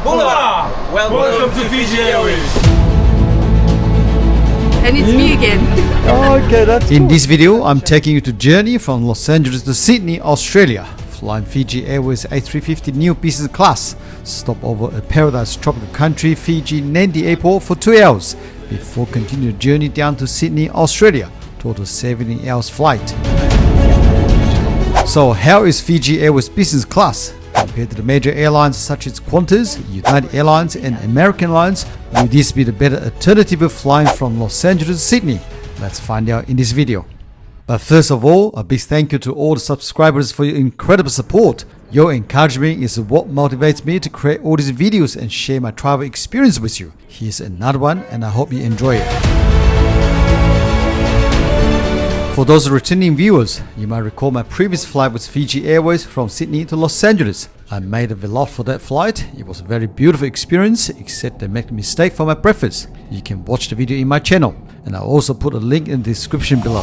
Hola! Welcome to Fiji Airways. And it's me again. Okay, that's In this video, I'm taking you to journey from Los Angeles to Sydney, Australia. Flying FIJI Airways A350 new business class. Stop over at paradise tropical country Fiji Nadi airport for 2 hours before continuing the journey down to Sydney, Australia. Total 17 hours flight. So how is FIJI Airways business class? Compared to the major airlines such as Qantas, United Airlines and American Airlines, will this be the better alternative of flying from Los Angeles to Sydney? Let's find out in this video. But first of all, a big thank you to all the subscribers for your incredible support. Your encouragement is what motivates me to create all these videos and share my travel experience with you. Here's another one and I hope you enjoy it. For those returning viewers, you might recall my previous flight with FIJI Airways from Sydney to Los Angeles. I made a vlog for that flight. It was a very beautiful experience, except I made a mistake for my breakfast. You can watch the video in my channel, and I'll also put a link in the description below.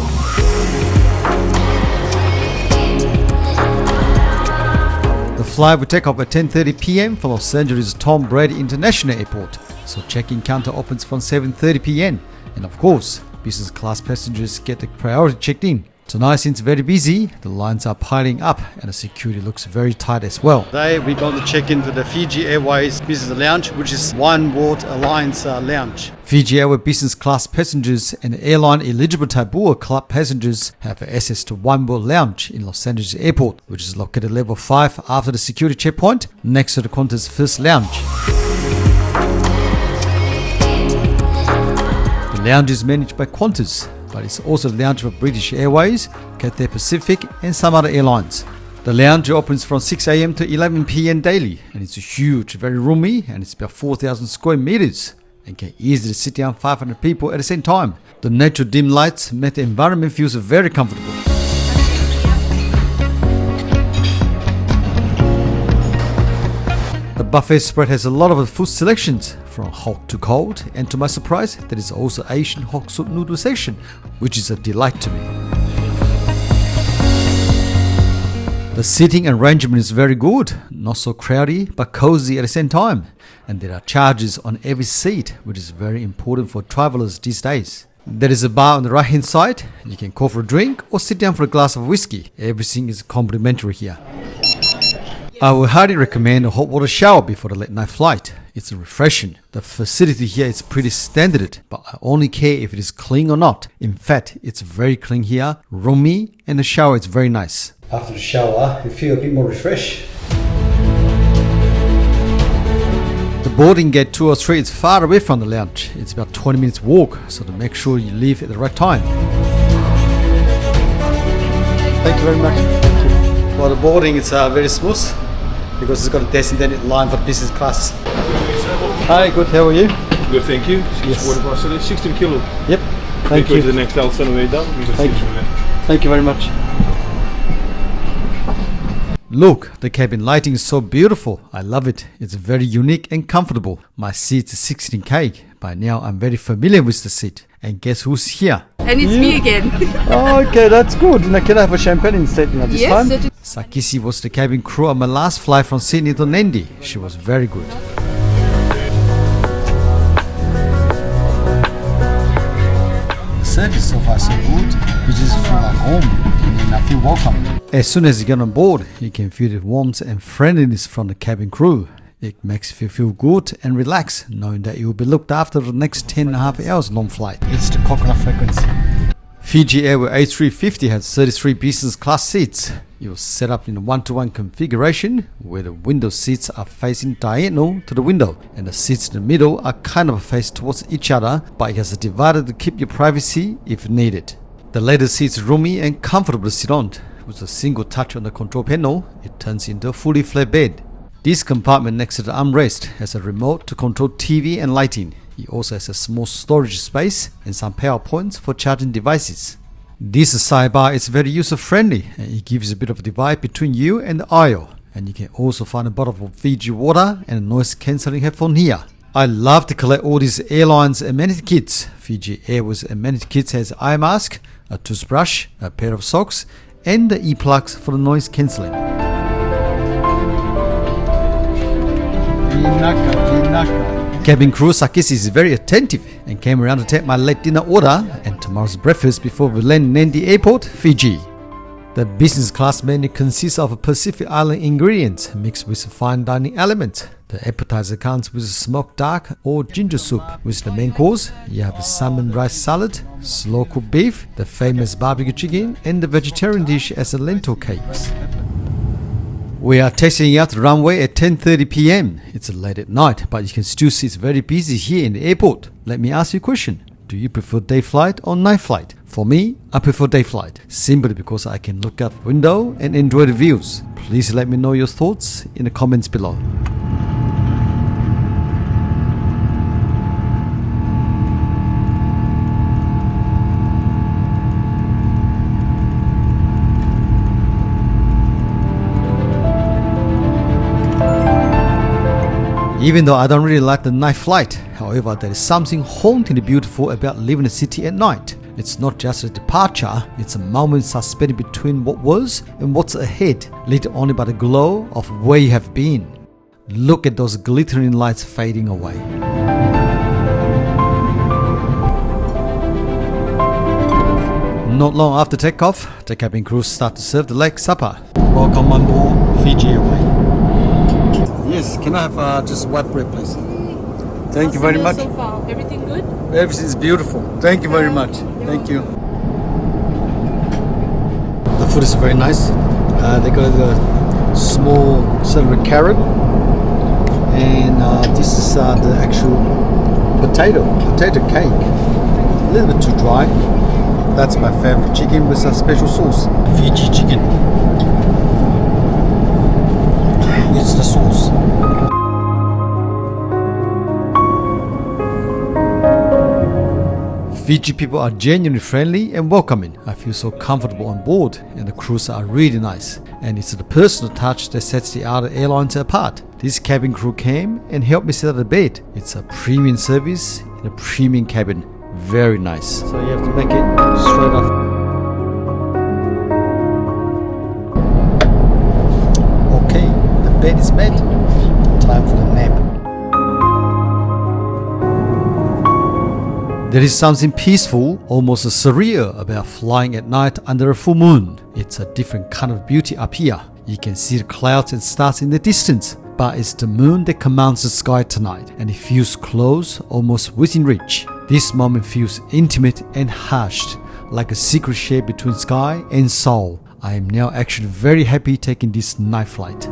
The flight will take off at 10:30 p.m. from Los Angeles Tom Brady International Airport, so check-in counter opens from 7:30 p.m. and of course, business class passengers get the priority checked in. Tonight, since very busy, the lines are piling up and the security looks very tight as well. Today, we're going to check into the FIJI Airways Business Lounge, which is OneWorld Alliance Lounge. FIJI Airways business class passengers and airline eligible Tabua Club passengers have access to OneWorld Lounge in Los Angeles Airport, which is located level 5 after the security checkpoint, next to the Qantas First Lounge. The lounge is managed by Qantas, but it's also the lounge for British Airways, Cathay Pacific and some other airlines. The lounge opens from 6 a.m. to 11 p.m. daily, and it's huge, very roomy, and it's about 4,000 square meters and can easily sit down 500 people at the same time. The natural dim lights make the environment feel very comfortable. The buffet spread has a lot of food selections, from hot to cold, and to my surprise, there is also Asian hot soup noodle section, which is a delight to me. The seating arrangement is very good, not so crowded but cozy at the same time, and there are charges on every seat, which is very important for travelers these days. There is a bar on the right hand side. You can call for a drink or sit down for a glass of whiskey. Everything is complimentary here. I would highly recommend a hot water shower before the late night flight. It's refreshing. The facility here is pretty standard, but I only care if it is clean or not. In fact, it's very clean here, roomy, and the shower is very nice. After the shower, you feel a bit more refreshed. The boarding gate 2 or 3 is far away from the lounge. It's about 20 minutes walk, so to make sure you leave at the right time. Thank you very much. Thank you. Well, the boarding is very smooth, because it's got a designated line for business class. Hi, good, how are you? Good, thank you. Yes. 16 kilo. Yep, thank you. To the next house on the way down. Thank you very much. Look, the cabin lighting is so beautiful. I love it. It's very unique and comfortable. My seat is 16K. By now, I'm very familiar with the seat. And guess who's here? And it's me again. Okay, that's good. Now, can I have a champagne instead this Yes, time? certainly. Sakisi was the cabin crew on my last flight from Sydney to Nadi. She was very good. The service so far so good. You just feel like home and I feel welcome. As soon as you get on board, you can feel the warmth and friendliness from the cabin crew. It makes you feel good and relaxed, knowing that you will be looked after for the next 10.5 hours long flight. It's the coconut frequency. FIJI Airways A350 has 33 business class seats. You're set up in a 1-to-1 configuration where the window seats are facing diagonal to the window and the seats in the middle are kind of faced towards each other, but it has a divider to keep your privacy if needed. The leather seat is roomy and comfortable to sit on. With a single touch on the control panel, it turns into a fully flat bed. This compartment next to the armrest has a remote to control TV and lighting. It also has a small storage space and some power points for charging devices. This sidebar is very user-friendly and it gives a bit of a divide between you and the aisle. And you can also find a bottle of Fiji water and a noise-cancelling headphone here. I love to collect all these airlines amenity kits. FIJI Airways amenity kits has eye mask, a toothbrush, a pair of socks, and the e-plugs for the noise cancelling. Cabin crew Sakis is very attentive and came around to take my late dinner order and tomorrow's breakfast before we land Nadi Airport, Fiji. The business class menu consists of Pacific Island ingredients mixed with fine dining elements. The appetizer comes with smoked duck or ginger soup. With the main course, you have salmon rice salad, slow cooked beef, the famous barbecue chicken, and the vegetarian dish as a lentil cakes. We are taxiing out the runway at 10:30 p.m. It's late at night, but you can still see it's very busy here in the airport. Let me ask you a question. Do you prefer day flight or night flight? For me, I prefer day flight, simply because I can look out the window and enjoy the views. Please let me know your thoughts in the comments below. Even though I don't really like the night flight, however, there is something hauntingly beautiful about leaving the city at night. It's not just a departure, it's a moment suspended between what was and what's ahead, lit only by the glow of where you have been. Look at those glittering lights fading away. Not long after takeoff, the cabin crew start to serve the LAX supper. Welcome on board FIJI Airways. Yes, can I have just white bread, please? Thank you very much. So far, everything good? Everything's beautiful. Thank you very much. Thank you. The food is very nice. They got a small silver carrot, and this is the actual potato cake. A little bit too dry. That's my favorite chicken with a special sauce. Fiji chicken. It's the sauce. Fiji people are genuinely friendly and welcoming. I feel so comfortable on board, and the crews are really nice. And it's the personal touch that sets the other airlines apart. This cabin crew came and helped me set up the bed. It's a premium service in a premium cabin. Very nice. So you have to make it straight off. Okay, the bed is made. Time for the nap. There is something peaceful, almost surreal about flying at night under a full moon. It's a different kind of beauty up here. You can see the clouds and stars in the distance, but it's the moon that commands the sky tonight, and it feels close, almost within reach. This moment feels intimate and hushed, like a secret share between sky and soul. I am now actually very happy taking this night flight.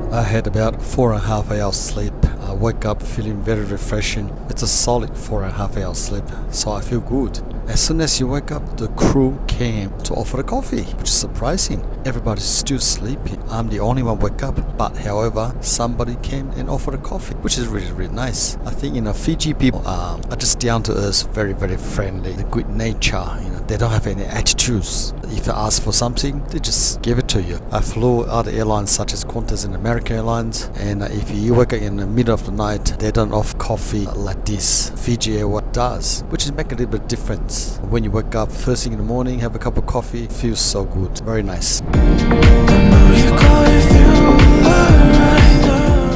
I had about 4.5 hours sleep. I woke up feeling very refreshing. It's a solid 4.5 hours sleep, so I feel good. As soon as you wake up, the crew came to offer a coffee, which is surprising. Everybody's still sleeping. I'm the only one wake up, but however, somebody came and offered a coffee, which is really nice. I think Fiji people are just down to earth, very friendly, good nature. They don't have any attitudes. If they ask for something, they just give it to you. I flew other airlines such as Qantas and American Airlines, and if you wake up in the middle of the night, they don't offer coffee like this. FIJI Airways does, which is make a little bit difference. When you wake up first thing in the morning, have a cup of coffee, feels so good. Very nice.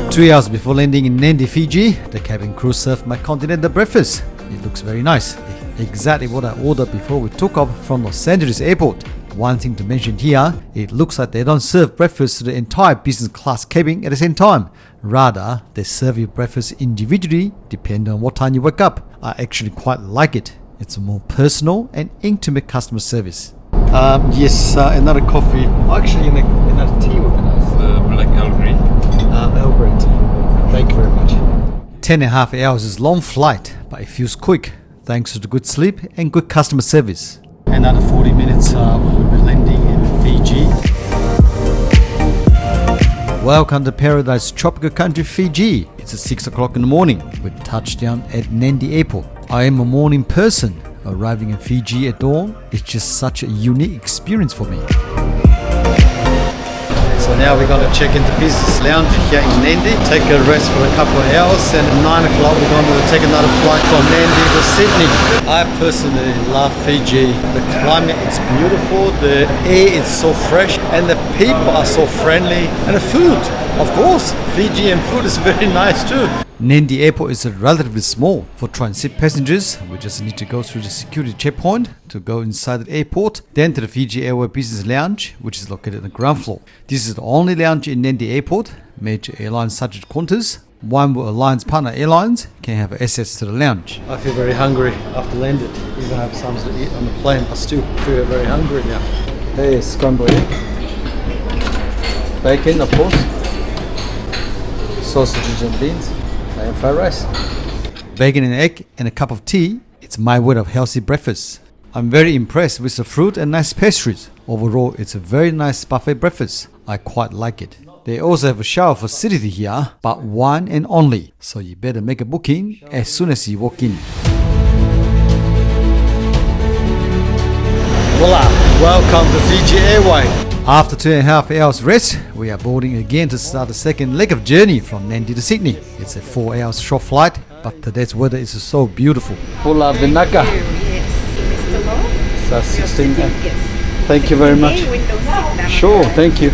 2 hours before landing in Nadi, Fiji, the cabin crew served my continental breakfast. It looks very nice. Exactly what I ordered before we took off from Los Angeles airport. One thing to mention here, it looks like they don't serve breakfast to the entire business class cabin at the same time. Rather, they serve you breakfast individually depending on what time you wake up. I actually quite like it. It's a more personal and intimate customer service. Yes, another coffee. Actually, another tea would be nice. Black Earl Grey. Earl Grey tea. Thank you very much. 10.5 hours is a long flight, but it feels quick thanks to the good sleep and good customer service. Another 40 minutes, we'll be landing in Fiji. Welcome to paradise tropical country Fiji. It's 6 o'clock in the morning. We touched down at Nadi Airport. I am a morning person. Arriving in Fiji at dawn is just such a unique experience for me. So Now we're going to check into business lounge here in Nadi, take a rest for a couple of hours, and at 9 o'clock we're going to take another flight from Nadi to Sydney. I personally love Fiji. The climate is beautiful, the air is so fresh, and the people are so friendly, and the food, of course, Fijian food is very nice too. Nadi Airport is relatively small. For transit passengers, we just need to go through the security checkpoint to go inside the airport, then to the Fiji Airways Business Lounge, which is located on the ground floor. This is the only lounge in Nadi Airport. Major airlines such as Qantas, OneWorld Alliance partner airlines can have access to the lounge. I feel very hungry after landed. Even have something to eat on the plane, but still feel very hungry now. There's scrambled egg, bacon, of course, sausages and beans, and fried rice. Bacon and egg and a cup of tea. It's my way of healthy breakfast. I'm very impressed with the fruit and nice pastries. Overall, it's a very nice buffet breakfast. I quite like it. They also have a shower facility here, but one and only. So you better make a booking as soon as you walk in. Voila! Welcome to Fiji Airways. After 2.5 hours rest, we are boarding again to start the second leg of journey from Nadi to Sydney. It's a 4-hour short flight, but today's weather is so beautiful. Pula Vinaka. Yes, Mr. Law. So 16. Yes. Thank you very much. Window seat. Sure, thank you.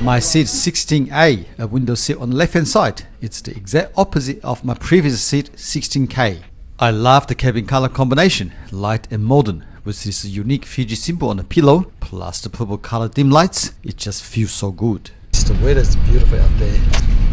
My seat 16A, a window seat on the left hand side. It's the exact opposite of my previous seat 16K. I love the cabin color combination, light and modern, with this unique Fiji symbol on the pillow, plus the purple color dim lights. It just feels so good. The weather is beautiful out there.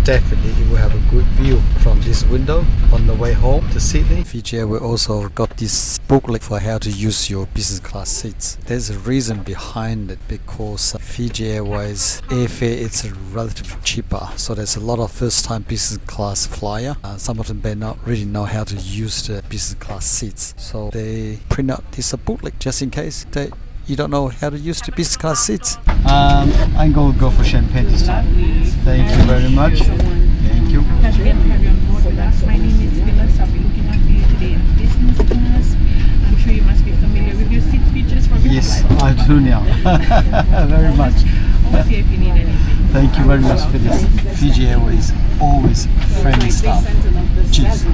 Definitely you will have a good view from this window on the way home to Sydney. Fiji Airways also got this booklet for how to use your business class seats. There's a reason behind it, because Fiji Airways airfare is relatively cheaper, so there's a lot of first time business class flyer. Some of them may not really know how to use the business class seats, so they print out this booklet just in case you don't know how to use the business class seats. I'm going to go for champagne this time. Thank you very much. Thank you. Have you on board with us? My name is Phyllis. I'll be looking after you today in business class. I'm sure you must be familiar with your seat features from your Yes, flight. I do now. Very much. Always here if you need anything. Thank you very much for this. Fiji Airways, always friendly staff. Cheers.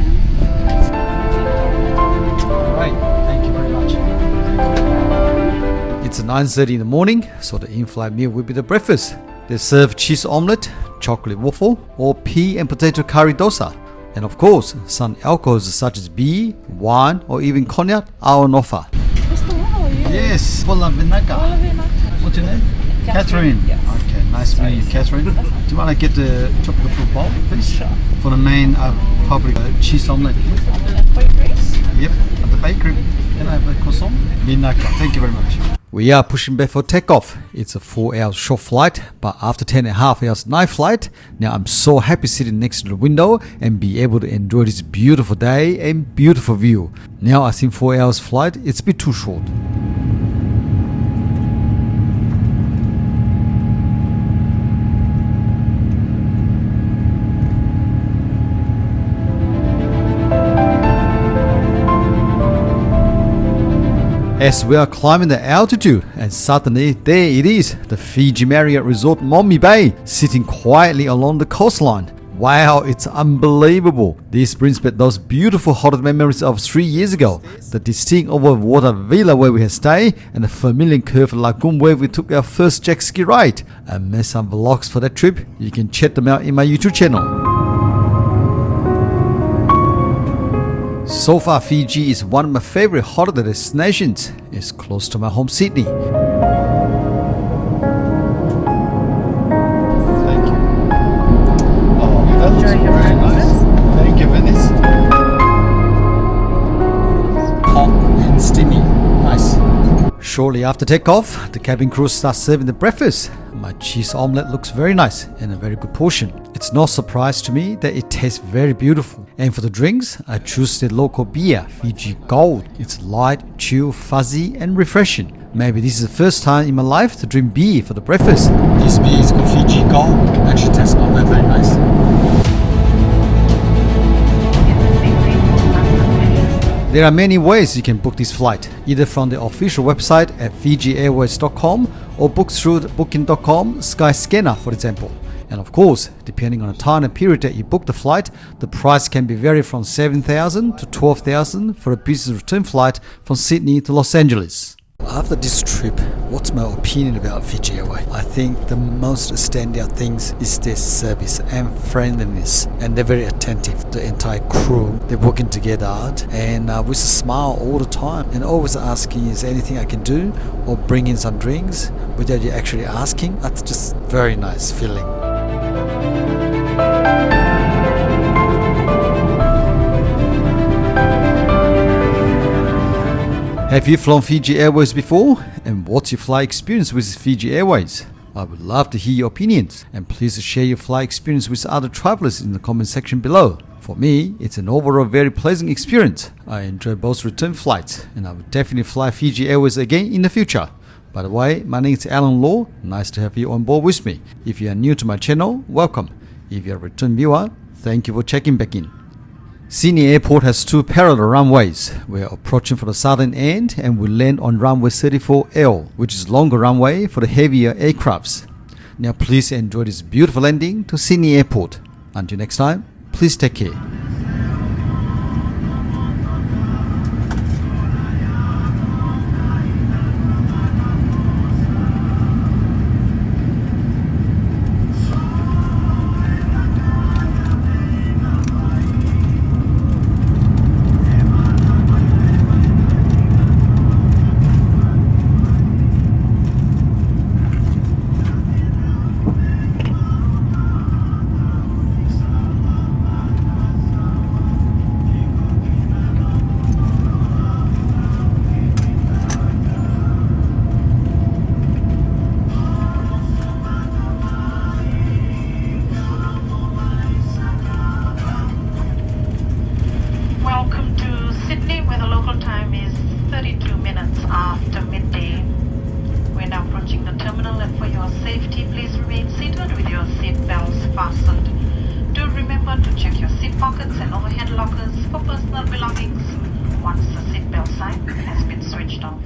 Right, thank you very much. It's 9:30 in the morning, so the in-flight meal will be the breakfast. They serve cheese omelette, chocolate waffle, or pea and potato curry dosa. And of course, some alcohols such as beer, wine, or even cognac are on offer. Mr. Law, how are you? Yes, Bola Vinaka. What's your name? Catherine. Yes. Okay, nice meeting you, Catherine. Do you want to get the chocolate fruit bowl, please? Sure. For the main, probably cheese omelette. White rice? Yep, at the bakery. Can I have a croissant? Vinaka, thank you very much. We are pushing back for takeoff. It's a 4-hour short flight, but after 10.5 hours night flight, now I'm so happy sitting next to the window and be able to enjoy this beautiful day and beautiful view. Now I think 4 hours flight, it's a bit too short. As we are climbing the altitude, and suddenly there it is, the Fiji Marriott Resort Mommy Bay, sitting quietly along the coastline. Wow, it's unbelievable. This brings back those beautiful holiday memories of 3 years ago. The distinct over-water villa where we had stayed, and the familiar curved lagoon where we took our first jet ski ride. I made some vlogs for that trip. You can check them out in my YouTube channel. So far, Fiji is one of my favorite holiday destinations. It's close to my home Sydney. Thank you. Oh, that looks very nice. Thank you, Venice. Hot and steamy. Nice. Shortly after takeoff, the cabin crew starts serving the breakfast. My cheese omelette looks very nice and a very good portion. It's no surprise to me that it tastes very beautiful. And for the drinks, I choose the local beer, Fiji Gold. It's light, chill, fuzzy and refreshing. Maybe this is the first time in my life to drink beer for the breakfast. This beer is called Fiji Gold. Actually tastes very, very nice. There are many ways you can book this flight, either from the official website at fijiairways.com or book through the booking.com Skyscanner, for example. And of course, depending on the time and period that you book the flight, the price can be vary from $7,000 to $12,000 for a business return flight from Sydney to Los Angeles. After this trip, what's my opinion about Fiji Airways? I think the most standout things is their service and friendliness, and they're very attentive. The entire crew, they're working together and with a smile all the time, and always asking, is there anything I can do, or bring in some drinks without you actually asking. That's just very nice feeling. Have you flown Fiji Airways before? And what's your flight experience with Fiji Airways? I would love to hear your opinions, and please share your flight experience with other travelers in the comment section below. For me, it's an overall very pleasant experience. I enjoy both return flights, and I will definitely fly Fiji Airways again in the future. By the way, my name is Alan Law. Nice to have you on board with me. If you are new to my channel, welcome. If you're a return viewer, thank you for checking back in. Sydney Airport has two parallel runways. We are approaching from the southern end and will land on runway 34L, which is longer runway for the heavier aircrafts. Now please enjoy this beautiful landing to Sydney Airport. Until next time, please take care. Welcome to Sydney, where the local time is 32 minutes after midday. We're now approaching the terminal, and for your safety, please remain seated with your seat belts fastened. Do remember to check your seat pockets and overhead lockers for personal belongings once the seatbelt sign has been switched off.